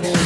Assalamualaikum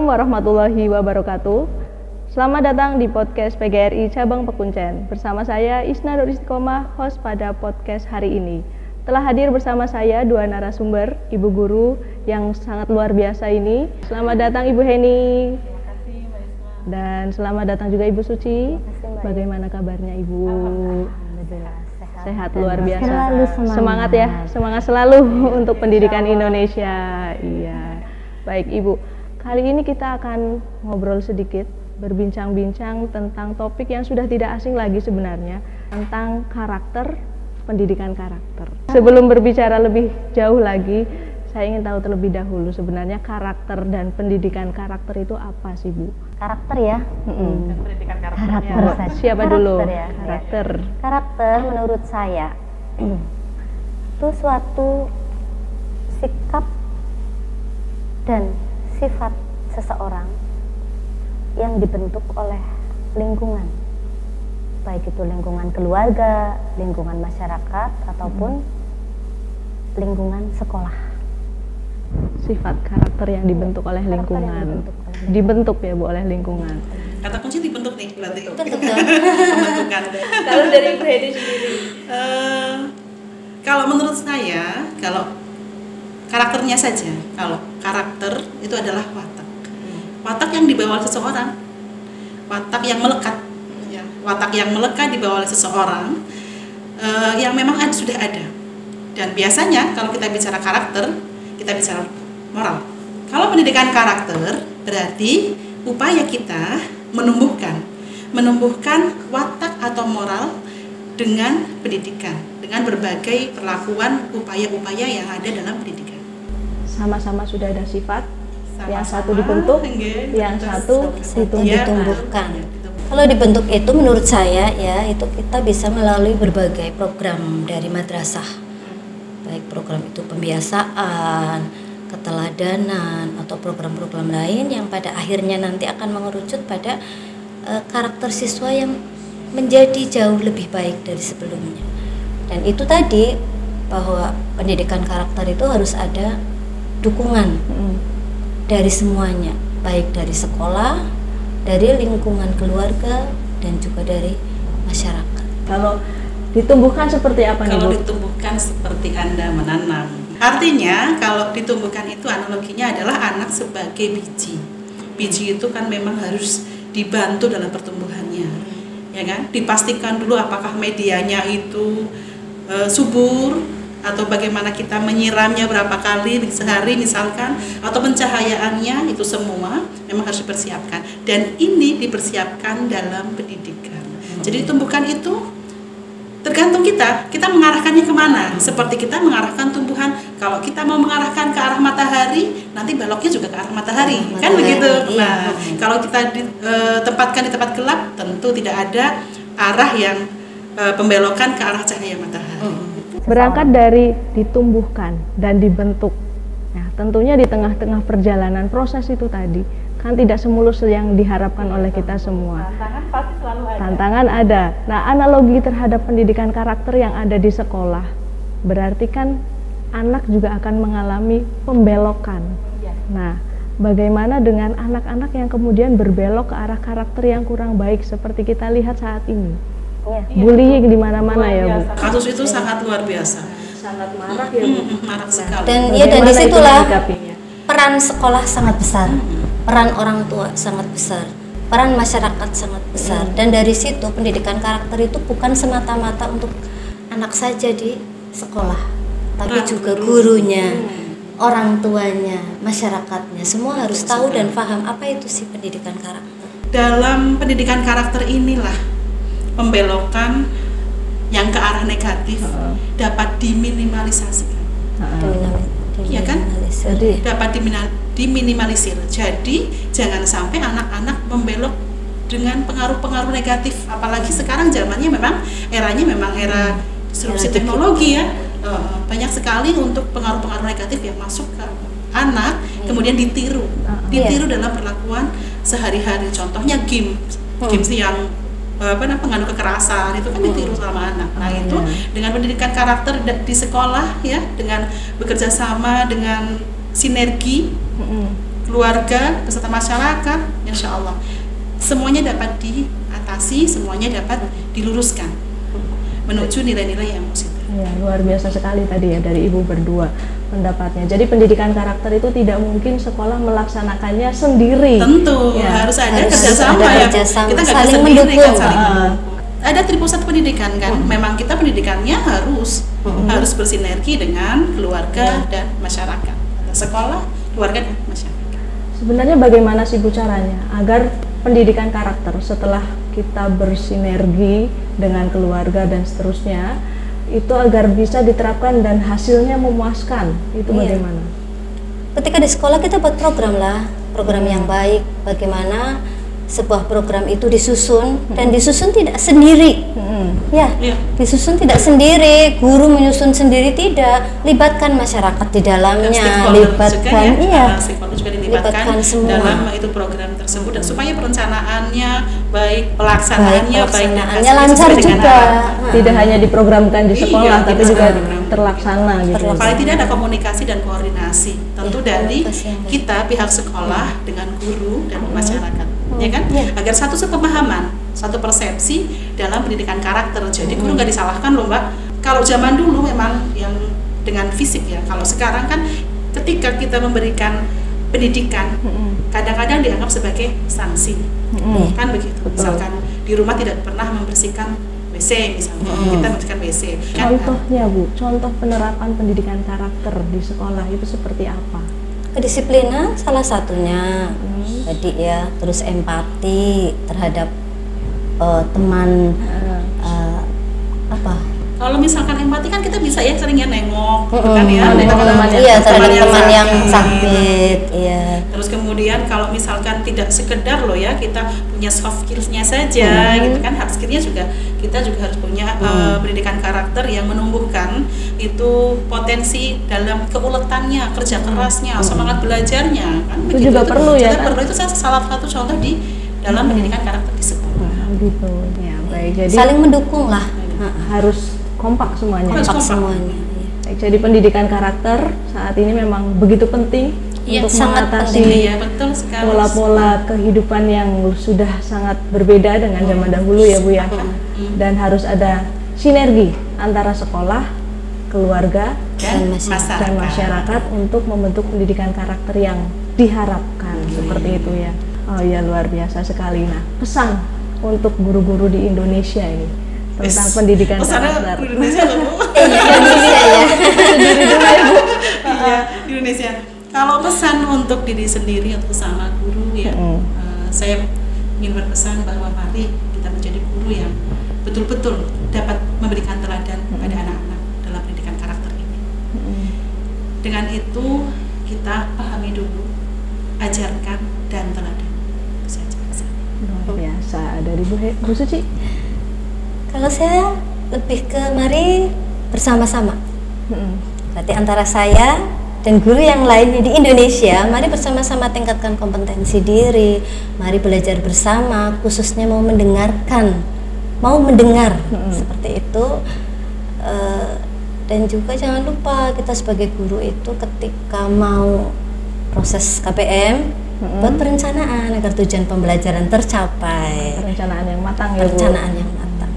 warahmatullahi wabarakatuh. Selamat datang di podcast PGRI Cabang Pekuncen. Bersama saya Isna Nur Istiqomah, host pada podcast hari ini. Telah hadir bersama saya dua narasumber, Ibu Guru yang sangat luar biasa ini. Selamat datang Ibu Heni. Terima kasih Mbak Isma. Dan selamat datang juga Ibu Suci. Bagaimana kabarnya Ibu? Alhamdulillah Sehat luar biasa. Selalu Semangat ya, semangat selalu untuk pendidikan Indonesia. Iya. Baik Ibu. Kali ini kita akan ngobrol sedikit, berbincang-bincang tentang topik yang sudah tidak asing lagi sebenarnya, tentang karakter, pendidikan karakter. Sebelum berbicara lebih jauh lagi, saya ingin tahu terlebih dahulu sebenarnya karakter dan pendidikan karakter itu apa sih Bu? Karakter ya? Dan pendidikan karakternya. Siapa karakter dulu? Ya. Karakter. Karakter menurut saya itu suatu sikap dan sifat seseorang yang dibentuk oleh lingkungan, baik itu lingkungan keluarga, lingkungan masyarakat, ataupun lingkungan sekolah. Sifat karakter yang dibentuk oleh lingkungan. Dibentuk ya Bu oleh lingkungan. Kata kunci dibentuk nih berarti. Bentuk dong. Pembentukan. Kalau dari Ibu Hedi sendiri? Kalau menurut saya, kalau karakternya saja, kalau karakter itu adalah watak. Watak yang dibawa oleh seseorang, watak yang melekat, ya. Watak yang melekat dibawa oleh seseorang yang memang sudah ada. Dan biasanya kalau kita bicara karakter, kita bicara moral. Kalau pendidikan karakter berarti upaya kita menumbuhkan watak atau moral dengan pendidikan, dengan berbagai perlakuan upaya-upaya yang ada dalam pendidikan. Sama-sama sudah ada sifat, Sama-sama, yang satu dibentuk, yang satu ditumbuhkan. Kalau dibentuk itu menurut saya ya itu kita bisa melalui berbagai program dari madrasah, baik program itu pembiasaan, keteladanan, atau program-program lain yang pada akhirnya nanti akan mengerucut pada karakter siswa yang menjadi jauh lebih baik dari sebelumnya. Dan itu tadi bahwa pendidikan karakter itu harus ada dukungan dari semuanya, baik dari sekolah, dari lingkungan keluarga, dan juga dari masyarakat. Kalau ditumbuhkan seperti apa nih Bu? Kalau ditumbuhkan seperti Anda menanam. Artinya kalau ditumbuhkan itu analoginya adalah anak sebagai biji. Biji itu kan memang harus dibantu dalam pertumbuhannya, ya kan? Dipastikan dulu apakah medianya itu subur, atau bagaimana kita menyiramnya berapa kali sehari misalkan, atau pencahayaannya, itu semua memang harus dipersiapkan, dan ini dipersiapkan dalam pendidikan. Jadi tumbuhkan itu tergantung kita mengarahkannya kemana. Seperti kita mengarahkan tumbuhan, kalau kita mau mengarahkan ke arah matahari, nanti beloknya juga ke arah matahari, kan begitu. Nah, kalau kita tempatkan di tempat gelap, tentu tidak ada arah yang pembelokan ke arah cahaya matahari. Berangkat dari ditumbuhkan dan dibentuk. Nah, tentunya di tengah-tengah perjalanan proses itu tadi kan tidak semulus yang diharapkan oleh kita semua. Tantangan pasti selalu ada. Tantangan ada. Nah, analogi terhadap pendidikan karakter yang ada di sekolah, berarti kan anak juga akan mengalami pembelokan. Nah, bagaimana dengan anak-anak yang kemudian berbelok ke arah karakter yang kurang baik seperti kita lihat saat ini? Bullying di mana-mana ya Bu. Kasus itu sangat luar biasa. Sangat marak ya Bu. Marak sekali. Dan disitulah peran sekolah sangat besar, peran orang tua sangat besar, peran masyarakat sangat besar. Dan dari situ pendidikan karakter itu bukan semata-mata untuk anak saja di sekolah, tapi juga gurunya, orang tuanya, masyarakatnya, semua harus tahu dan paham apa itu sih pendidikan karakter. Dalam pendidikan karakter inilah pembelokan yang ke arah negatif dapat diminimalisasikan. Iya kan? Jadi dapat diminimalisir. Jadi jangan sampai anak-anak membelok dengan pengaruh-pengaruh negatif, apalagi sekarang zamannya memang era disrupsi teknologi ya. Banyak sekali untuk pengaruh-pengaruh negatif yang masuk ke anak, kemudian ditiru dalam perlakuan sehari-hari. Contohnya games yang pengaruh kekerasan itu kan ditiru sama anak. Nah itu dengan pendidikan karakter di sekolah ya, dengan bekerja sama, dengan sinergi keluarga beserta masyarakat, insya Allah semuanya dapat diatasi, semuanya dapat diluruskan menuju nilai-nilai yang positif. Ya, luar biasa sekali tadi ya dari Ibu berdua pendapatnya. Jadi pendidikan karakter itu tidak mungkin sekolah melaksanakannya sendiri. Tentu ya. harus ada kerjasama ya. Kita nggak bisa sendiri kan, saling mendukung. Ada tripusat pendidikan kan. Memang kita pendidikannya harus bersinergi dengan keluarga dan masyarakat. Sekolah, keluarga dan masyarakat. Sebenarnya bagaimana sih Bu caranya agar pendidikan karakter setelah kita bersinergi dengan keluarga dan seterusnya itu agar bisa diterapkan dan hasilnya memuaskan, itu bagaimana? Ketika di sekolah kita buat program yang baik, bagaimana sebuah program itu disusun dan disusun tidak sendiri. Disusun tidak sendiri, guru menyusun sendiri tidak, libatkan masyarakat di dalamnya, libatkan juga dilibatkan semua dalam itu program tersebut, dan supaya perencanaannya baik, pelaksanaannya baik, lancar juga. Tidak hanya diprogramkan di sekolah, tapi juga terlaksana gitu. Paling tidak ada komunikasi dan koordinasi tentu dari kita pihak sekolah dengan guru dan masyarakat, ya kan? Agar satu sepemahaman, satu persepsi dalam pendidikan karakter. Jadi guru nggak disalahkan loh Mbak. Kalau zaman dulu memang yang dengan fisik ya. Kalau sekarang kan ketika kita memberikan pendidikan, kadang-kadang dianggap sebagai sanksi, kan begitu. Misalkan di rumah tidak pernah membersihkan WC misalnya, kita membersihkan WC. Contohnya Bu, contoh penerapan pendidikan karakter di sekolah itu seperti apa? Kedisiplinan salah satunya, tadi ya, terus empati terhadap teman, Kalau misalkan empati kan kita bisa ya sering ya nengok, kan ya, terhadap teman yang sakit, Terus kemudian kalau misalkan tidak sekedar loh ya kita punya soft skills-nya saja, gitu kan, hard skill-nya juga kita juga harus punya pendidikan karakter yang menumbuhkan itu potensi dalam keuletannya, kerja kerasnya, semangat belajarnya, kan itu juga perlu ya. Perlu itu salah satu contoh di dalam pendidikan karakter di sekolah. Gitu ya, baik. Jadi saling mendukung lah, harus kompak semuanya. Baik, jadi pendidikan karakter saat ini memang begitu penting untuk mengatasi pola-pola kehidupan yang sudah sangat berbeda dengan zaman dahulu ya Bu ya. Dan harus ada sinergi antara sekolah, keluarga, dan masyarakat untuk membentuk pendidikan karakter yang diharapkan seperti itu ya. Oh ya, luar biasa sekali. Nah, pesan untuk guru-guru di Indonesia ini tentang pendidikan karakter. Indonesia loh Bu. Indonesia ya. Sendiri dulu ya Bu. Iya, Indonesia. Kalau pesan untuk diri sendiri, untuk sama guru ya, saya ingin berpesan bahwa mari kita menjadi guru yang betul-betul dapat memberikan teladan kepada anak-anak dalam pendidikan karakter ini. Dengan itu kita pahami dulu, ajarkan dan teladan. Itu saja pesannya. Luar biasa. Dari Bu Suci? Kalau saya lebih ke mari bersama-sama. Berarti antara saya dan guru yang lainnya di Indonesia, mari bersama-sama tingkatkan kompetensi diri, mari belajar bersama, khususnya mau mendengar seperti itu. Dan juga jangan lupa kita sebagai guru itu ketika mau proses KPM, buat perencanaan agar tujuan pembelajaran tercapai. Perencanaan yang matang ya Bu. Perencanaan yang matang.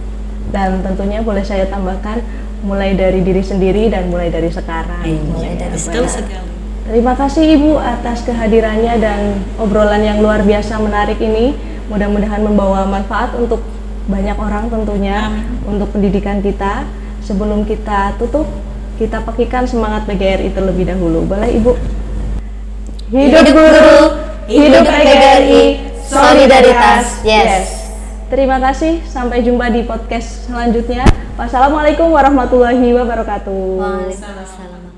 Dan tentunya boleh saya tambahkan, mulai dari diri sendiri dan mulai dari sekarang. Mulai dari sekarang. Terima kasih Ibu atas kehadirannya dan obrolan yang luar biasa menarik ini. Mudah-mudahan membawa manfaat untuk banyak orang tentunya. Untuk pendidikan kita. Sebelum kita tutup, kita pakikan semangat PGRI terlebih dahulu. Boleh Ibu? Hidup guru, hidup PGRI, solidaritas, yes. Terima kasih, sampai jumpa di podcast selanjutnya. Wassalamualaikum warahmatullahi wabarakatuh. Waalaikumsalam.